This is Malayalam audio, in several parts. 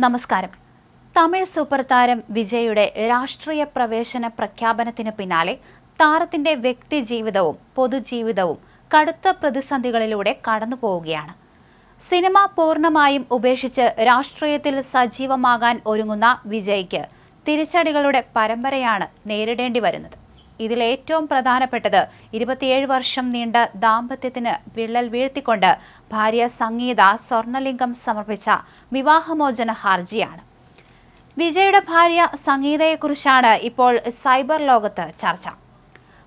നമസ്കാരം. തമിഴ് സൂപ്പർ താരം വിജയുടെ രാഷ്ട്രീയ പ്രവേശന പ്രഖ്യാപനത്തിന് പിന്നാലെ താരത്തിന്റെ വ്യക്തിജീവിതവും പൊതുജീവിതവും കടുത്ത പ്രതിസന്ധികളിലൂടെ കടന്നുപോവുകയാണ്. സിനിമ പൂർണ്ണമായും ഉപേക്ഷിച്ച് രാഷ്ട്രീയത്തിൽ സജീവമാകാൻ ഒരുങ്ങുന്ന വിജയ്ക്ക് തിരിച്ചടികളുടെ പരമ്പരയാണ് നേരിടേണ്ടി വരുന്നത്. ഇതിലേറ്റവും പ്രധാനപ്പെട്ടത് 27 വർഷം നീണ്ട ദാമ്പത്യത്തിന് വിള്ളൽ വീഴ്ത്തിക്കൊണ്ട് ഭാര്യ സംഗീത സ്വർണലിംഗം സമർപ്പിച്ച വിവാഹമോചന ഹർജിയാണ്. വിജയുടെ ഭാര്യ സംഗീതയെക്കുറിച്ചാണ് ഇപ്പോൾ സൈബർ ലോകത്ത് ചർച്ച.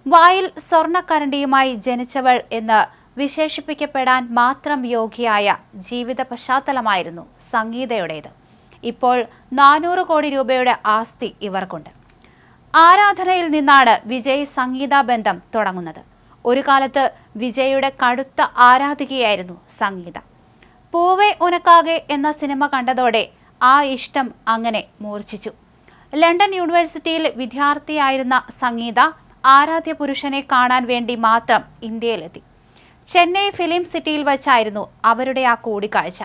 വായിൽ സ്വർണക്കരണ്ടിയുമായി ജനിച്ചവൾ എന്ന് വിശേഷിപ്പിക്കപ്പെടാൻ മാത്രം യോഗ്യയായ ജീവിത പശ്ചാത്തലമായിരുന്നു സംഗീതയുടേത്. ഇപ്പോൾ 400 കോടി രൂപയുടെ ആസ്തി ഇവർക്കുണ്ട്. ആരാധനയിൽ നിന്നാണ് വിജയ് സംഗീത ബന്ധം തുടങ്ങുന്നത്. ഒരു കാലത്ത് വിജയുടെ കടുത്ത ആരാധികയായിരുന്നു സംഗീത. പൂവേ ഉനക്കാകെ എന്ന സിനിമ കണ്ടതോടെ ആ ഇഷ്ടം അങ്ങനെ മൂർച്ഛിച്ചു. ലണ്ടൻ യൂണിവേഴ്സിറ്റിയിൽ വിദ്യാർത്ഥിയായിരുന്ന സംഗീത ആരാധ്യ പുരുഷനെ കാണാൻ വേണ്ടി മാത്രം ഇന്ത്യയിലെത്തി. ചെന്നൈ ഫിലിം സിറ്റിയിൽ വച്ചായിരുന്നു അവരുടെ ആ കൂടിക്കാഴ്ച.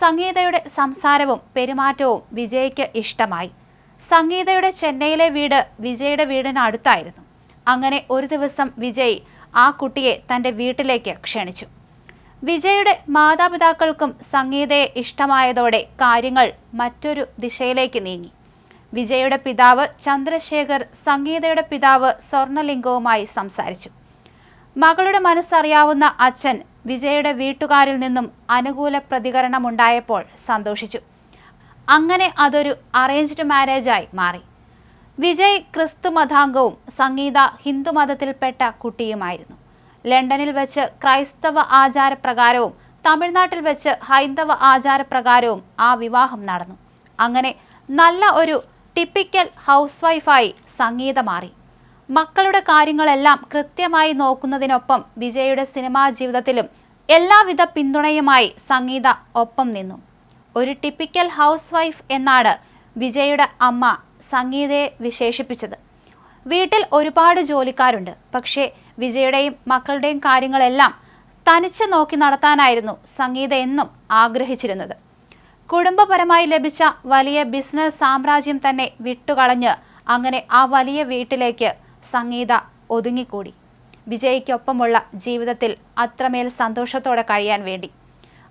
സംഗീതയുടെ സംസാരവും പെരുമാറ്റവും വിജയ്ക്ക് ഇഷ്ടമായി. സംഗീതയുടെ ചെന്നൈയിലെ വീട് വിജയുടെ വീടിന് അടുത്തായിരുന്നു. അങ്ങനെ ഒരു ദിവസം വിജയ് ആ കുട്ടിയെ തൻ്റെ വീട്ടിലേക്ക് ക്ഷണിച്ചു. വിജയുടെ മാതാപിതാക്കൾക്കും സംഗീതയെ ഇഷ്ടമായതോടെ കാര്യങ്ങൾ മറ്റൊരു ദിശയിലേക്ക് നീങ്ങി. വിജയുടെ പിതാവ് ചന്ദ്രശേഖർ സംഗീതയുടെ പിതാവ് സ്വർണലിംഗവുമായി സംസാരിച്ചു. മകളുടെ മനസ്സറിയാവുന്ന അച്ഛൻ വിജയുടെ വീട്ടുകാരിൽ നിന്നും അനുകൂല പ്രതികരണമുണ്ടായപ്പോൾ സന്തോഷിച്ചു. അങ്ങനെ അതൊരു അറേഞ്ച്ഡ് മാരേജായി മാറി. വിജയ് ക്രിസ്തു മതാംഗവും സംഗീത ഹിന്ദുമതത്തിൽപ്പെട്ട കുട്ടിയുമായിരുന്നു. ലണ്ടനിൽ വെച്ച് ക്രൈസ്തവ ആചാരപ്രകാരവും തമിഴ്നാട്ടിൽ വെച്ച് ഹൈന്ദവ ആചാരപ്രകാരവും ആ വിവാഹം നടന്നു. അങ്ങനെ നല്ല ഒരു ടിപ്പിക്കൽ ഹൗസ് വൈഫായി സംഗീത മാറി. മക്കളുടെ കാര്യങ്ങളെല്ലാം കൃത്യമായി നോക്കുന്നതിനൊപ്പം വിജയുടെ സിനിമാ ജീവിതത്തിലും എല്ലാവിധ പിന്തുണയുമായി സംഗീത ഒപ്പം നിന്നു. ഒരു ടിപ്പിക്കൽ ഹൗസ് വൈഫ് എന്നാണ് വിജയുടെ അമ്മ സംഗീതയെ വിശേഷിപ്പിച്ചത്. വീട്ടിൽ ഒരുപാട് ജോലിക്കാരുണ്ട്. പക്ഷേ വിജയുടെയും മക്കളുടെയും കാര്യങ്ങളെല്ലാം തനിച്ച് നോക്കി നടത്താനായിരുന്നു സംഗീത എന്നും ആഗ്രഹിച്ചിരുന്നത്. കുടുംബപരമായി ലഭിച്ച വലിയ ബിസിനസ് സാമ്രാജ്യം തന്നെ വിട്ടുകളഞ്ഞ് അങ്ങനെ ആ വലിയ വീട്ടിലേക്ക് സംഗീത ഒതുങ്ങിക്കൂടി. വിജയ്ക്കൊപ്പമുള്ള ജീവിതത്തിൽ അത്രമേൽ സന്തോഷത്തോടെ കഴിയാൻ വേണ്ടി.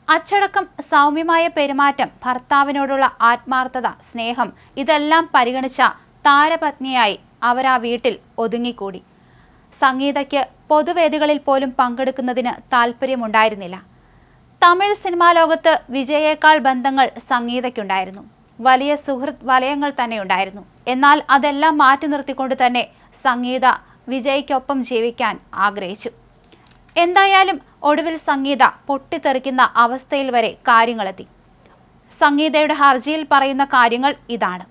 അച്ചടക്കം, സൗമ്യമായ പെരുമാറ്റം, ഭർത്താവിനോടുള്ള ആത്മാർത്ഥത, സ്നേഹം ഇതെല്ലാം പരിഗണിച്ച താരപത്നിയായി അവരാ വീട്ടിൽ ഒതുങ്ങിക്കൂടി. സംഗീതയ്ക്ക് പൊതുവേദികളിൽ പോലും പങ്കെടുക്കുന്നതിന് താല്പര്യമുണ്ടായിരുന്നില്ല. തമിഴ് സിനിമാ ലോകത്ത് വിജയേക്കാൾ ബന്ധങ്ങൾ സംഗീതയ്ക്കുണ്ടായിരുന്നു. വലിയ സുഹൃത്ത് വലയങ്ങൾ തന്നെ ഉണ്ടായിരുന്നു. എന്നാൽ അതെല്ലാം മാറ്റി നിർത്തിക്കൊണ്ട് തന്നെ സംഗീത വിജയ്ക്കൊപ്പം ജീവിക്കാൻ ആഗ്രഹിച്ചു. എന്തായാലും ഒടുവിൽ സംഗീത പൊട്ടിത്തെറിക്കുന്ന അവസ്ഥയിൽ വരെ കാര്യങ്ങളെത്തി. സംഗീതയുടെ ഹർജിയിൽ പറയുന്ന കാര്യങ്ങൾ ഇതാണ്.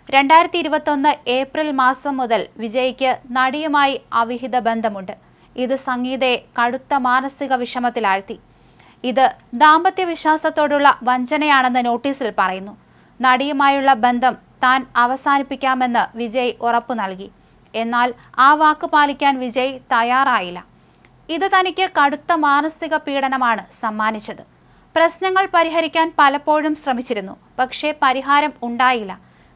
2021 ഏപ്രിൽ മാസം മുതൽ വിജയ്ക്ക് നടിയുമായി അവിഹിത ബന്ധമുണ്ട്. ഇത് സംഗീതയെ കടുത്ത മാനസിക വിഷമത്തിലാഴ്ത്തി. ഇത് ദാമ്പത്യ വിശ്വാസത്തോടുള്ള വഞ്ചനയാണെന്ന് നോട്ടീസിൽ പറയുന്നു. നടിയുമായുള്ള ബന്ധം താൻ അവസാനിപ്പിക്കാമെന്ന് വിജയ് ഉറപ്പു നൽകി. എന്നാൽ ആ വാക്ക് പാലിക്കാൻ വിജയ് തയ്യാറായില്ല. ഇത് തനിക്ക് കടുത്ത മാനസിക പീഡനമാണ് സമ്മാനിച്ചത്. പ്രശ്നങ്ങൾ പരിഹരിക്കാൻ പലപ്പോഴും ശ്രമിച്ചിരുന്നു. പക്ഷേ പരിഹാരം ഉണ്ടായില്ല.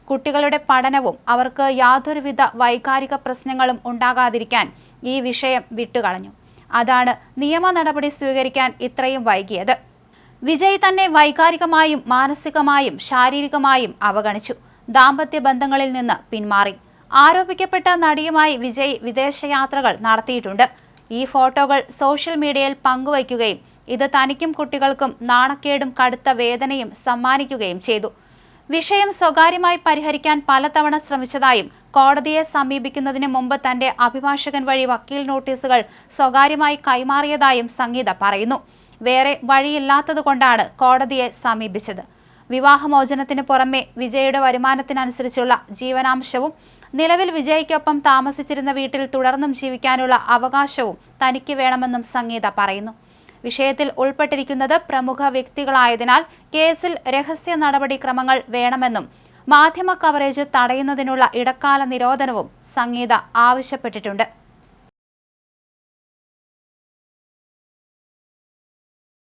കുട്ടികളുടെ പഠനവും അവർക്ക് യാതൊരുവിധ വൈകാരിക പ്രശ്നങ്ങളും ഉണ്ടാകാതിരിക്കാൻ ഈ വിഷയം വിട്ടുകളഞ്ഞു. അതാണ് നിയമ നടപടി സ്വീകരിക്കാൻ ഇത്രയും വൈകിയത്. വിജയ് തന്നെ വൈകാരികമായും മാനസികമായും ശാരീരികമായും അവഗണിച്ചു. ദാമ്പത്യ ബന്ധങ്ങളിൽ നിന്ന് പിന്മാറി. ആരോപിക്കപ്പെട്ട നടിയുമായി വിജയ് വിദേശയാത്രകൾ നടത്തിയിട്ടുണ്ട്. ഈ ഫോട്ടോകൾ സോഷ്യൽ മീഡിയയിൽ പങ്കുവയ്ക്കുകയും ഇത് തനിക്കും കുട്ടികൾക്കും നാണക്കേടും കടുത്ത വേദനയും സമ്മാനിക്കുകയും ചെയ്തു. വിഷയം സ്വകാര്യമായി പരിഹരിക്കാൻ പലതവണ ശ്രമിച്ചതായും കോടതിയെ സമീപിക്കുന്നതിന് മുമ്പ് തന്റെ അഭിഭാഷകൻ വഴി വക്കീൽ നോട്ടീസുകൾ സ്വകാര്യമായി കൈമാറിയതായും സംഗീത പറയുന്നു. വേറെ വഴിയില്ലാത്തതുകൊണ്ടാണ് കോടതിയെ സമീപിച്ചത്. വിവാഹമോചനത്തിന് പുറമെ വിജയുടെ വരുമാനത്തിനനുസരിച്ചുള്ള ജീവനാംശവും നിലവിൽ വിജയ്ക്കൊപ്പം താമസിച്ചിരുന്ന വീട്ടിൽ തുടർന്നും ജീവിക്കാനുള്ള അവകാശവും തനിക്ക് വേണമെന്നും സംഗീത പറയുന്നു. വിഷയത്തിൽ ഉൾപ്പെട്ടിരിക്കുന്നത് പ്രമുഖ വ്യക്തികളായതിനാൽ കേസിൽ രഹസ്യ നടപടിക്രമങ്ങൾ വേണമെന്നും മാധ്യമ കവറേജ് തടയുന്നതിനുള്ള ഇടക്കാല നിരോധനവും സംഗീത ആവശ്യപ്പെട്ടിട്ടുണ്ട്.